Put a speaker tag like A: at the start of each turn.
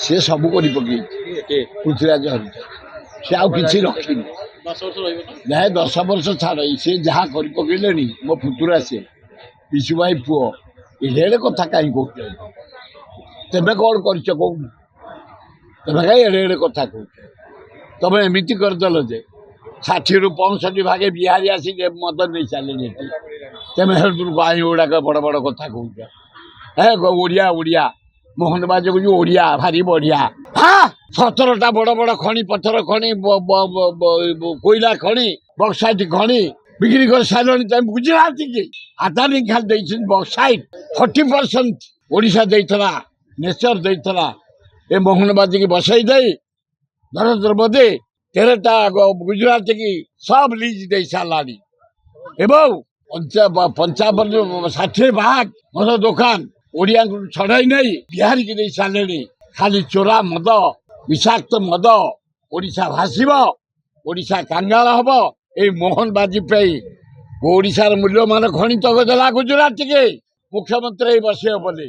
A: ସେ ସବୁ କରି ପକେଇଛି ପୃଥ୍ୱୀରାଜ ହରିଚନ୍ଦନ। ସେ ଆଉ କିଛି ରଖିନି। ନାଇଁ 10 ବର୍ଷ ଛାଡ଼, ସେ ଯାହା କରି ପକେଇଲେଣି। ମୋ ପୁତୁରା ସେ ବିଶୁ ଭାଇ ପୁଅ, ଏଡ଼େ କଥା କାହିଁ କହୁଛ? ତେବେ କ'ଣ କରିଛ କହୁନ? ତମେ କାହିଁ ଏଡ଼େ କଥା କହୁଛ? ତମେ ଏମିତି କରିଦେଲ ଯେ 60ରୁ 65 ଭାଗେ ବିହାରୀ ଆସିକି ମଦ ନେଇ ସାରିଲେଣି ଏଠି। ତମେ ହେଠୁ କାହିଁ ଗୁଡ଼ାକ ବଡ଼ ବଡ଼ କଥା କହୁଛ? ଓଡ଼ିଆ ଓଡ଼ିଆ ମୋହନ ବାଜ କହୁଛି ଓଡ଼ିଆ ଭାରି ବଢ଼ିଆ। 17ଟା ବଡ଼ ବଡ଼ ଖଣି, ପଥର ଖଣି, କୋଇଲା ଖଣି, ବକ୍ସାଇଟ ଖଣି ବିକ୍ରି କରି ସାରିଲେଣି। ତମେ ବୁଝିନାହାନ୍ତି କି? ଆଦାନୀ ଖାଲି ଦେଇଛନ୍ତି ବକ୍ସାଇଟ 40% ଓଡ଼ିଶା ଦେଇଥିଲା, ନେଚର ଦେଇଥିଲା। ଏ ମୋହନ ବାଜିକି ବସେଇ ଦେଇ ନରେନ୍ଦ୍ର ମୋଦି 13ଟା ଗୁଜରାଟ କି ସବ ଲିଜ ଦେଇ ସାରିଲାଣି। ଏବଂ 55-60 ଭାଗ ମଦ ଦୋକାନ ଓଡ଼ିଆଙ୍କୁ ଛଡ଼ାଇ ନେଇ ବିହାରୀକି ଦେଇ ସାରିଲେଣି। ଖାଲି ଚୋରା ମଦ, ବିଷାକ୍ତ ମଦ ଓଡ଼ିଶା ଭାସିବ, ଓଡ଼ିଶା କାଙ୍ଗାଳ ହବ। ଏଇ ମୋହନ ବାଜି ପାଇଁ ଓଡ଼ିଶାର ମୂଲ୍ୟମାନ ଖଣି ତକ ଦେଲା ଗୁଜରାଟ ଟିକେ। ମୁଖ୍ୟମନ୍ତ୍ରୀ ବସିବ ବୋଲି